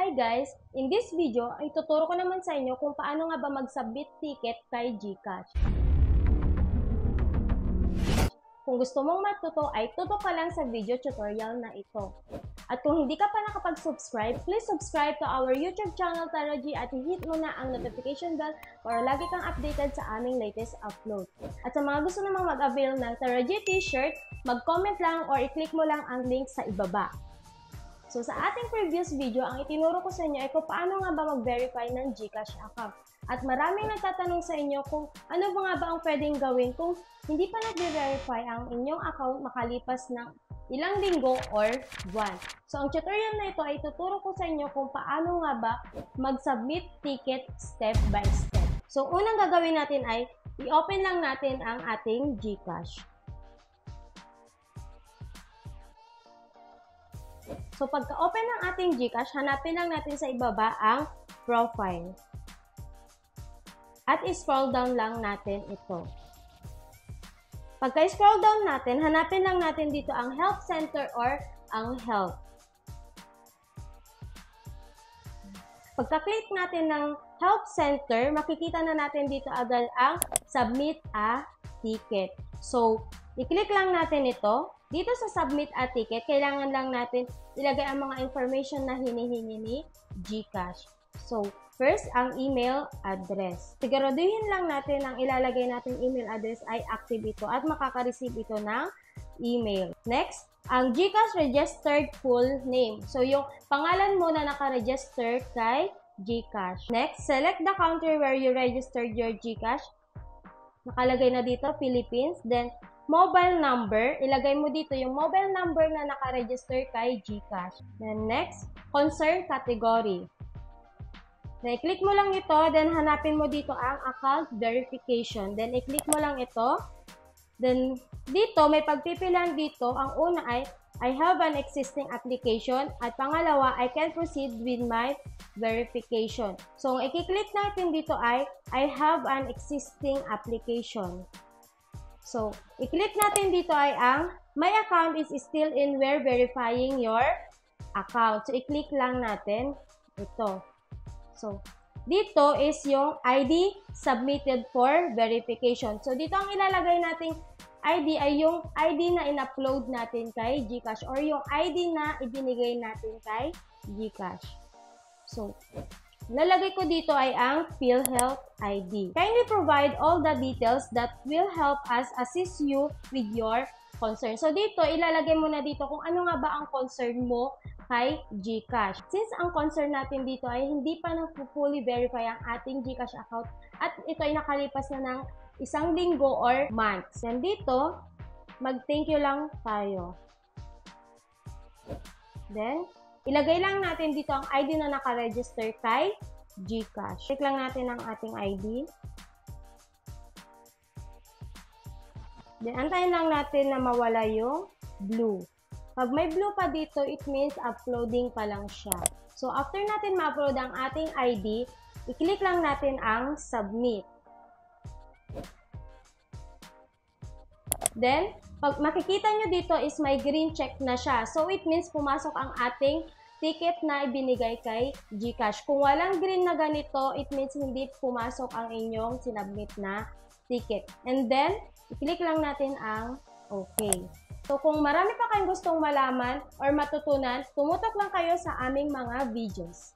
Hi guys! In this video, ay tuturo ko naman sa inyo kung paano nga ba mag-submit ticket kay GCash. Kung gusto mong matuto ay tutok ka lang sa video tutorial na ito. At kung hindi ka pa nakapag-subscribe, please subscribe to our YouTube channel Tara G at hit mo na ang notification bell para lagi kang updated sa aming latest upload. At sa mga gusto namang mag-avail ng Tara G t-shirt, mag-comment lang or i-click mo lang ang link sa ibaba. So sa ating previous video, ang itinuro ko sa inyo ay kung paano nga ba mag-verify ng GCash account. At maraming nagtatanong sa inyo kung ano ba nga ba ang pwedeng gawin kung hindi pa nag-verify ang inyong account makalipas ng ilang linggo or buwan. So ang tutorial na ito ay tuturo ko sa inyo kung paano nga ba mag-submit ticket step by step. So unang gagawin natin ay i-open lang natin ang ating GCash. So, pagka-open ng ating GCash, hanapin lang natin sa ibaba ang profile. At i-scroll down lang natin ito. Pagka-scroll down natin, hanapin lang natin dito ang Help Center or ang Help. Pagka-click natin ng Help Center, makikita na natin dito agad ang Submit a Ticket. So, i-click lang natin ito. Dito sa Submit a Ticket, kailangan lang natin ilagay ang mga information na hinihingi ni GCash. So, first, ang email address. Siguraduhin lang natin ang ilalagay natin email address ay active ito at makaka-receive ito ng email. Next, ang GCash registered full name. So, yung pangalan mo na naka-register kay GCash. Next, select the country where you registered your GCash. Nakalagay na dito, Philippines. Then, mobile number, ilagay mo dito yung mobile number na naka-register kay GCash. Then next, concern category. Then i-click mo lang ito, then hanapin mo dito ang account verification. Then i-click mo lang ito. Then dito, may pagpipilan dito. Ang una ay, I have an existing application. At pangalawa, I can proceed with my verification. So, ang i-click natin dito ay, I have an existing application. So, i-click natin dito ay ang My account is still in where verifying your account. So, i-click lang natin ito. So, dito is yung ID submitted for verification. So, dito ang ilalagay nating ID ay yung ID na in-upload natin kay GCash or yung ID na ibinigay natin kay GCash. So, lalagay ko dito ay ang PhilHealth ID. Kindly provide all the details that will help us assist you with your concern. So dito, ilalagay mo na dito kung ano nga ba ang concern mo kay GCash. Since ang concern natin dito ay hindi pa fully verify ang ating GCash account at ito ay nakalipas na ng isang linggo or months. Then dito, mag-thank you lang tayo. Then, ilagay lang natin dito ang ID na naka-register kay GCash. Click lang natin ang ating ID. Then, antayin lang natin na mawala yung blue. Pag may blue pa dito, it means uploading pa lang siya. So, after natin ma-upload ang ating ID, i-click lang natin ang Submit. Then, pag makikita nyo dito is may green check na siya. So, it means pumasok ang ating ticket na ibinigay kay GCash. Kung walang green na ganito, it means hindi pumasok ang inyong sinubmit na ticket. And then, i-click lang natin ang OK. So, kung marami pa kayong gustong malaman or matutunan, tumutok lang kayo sa aming mga videos.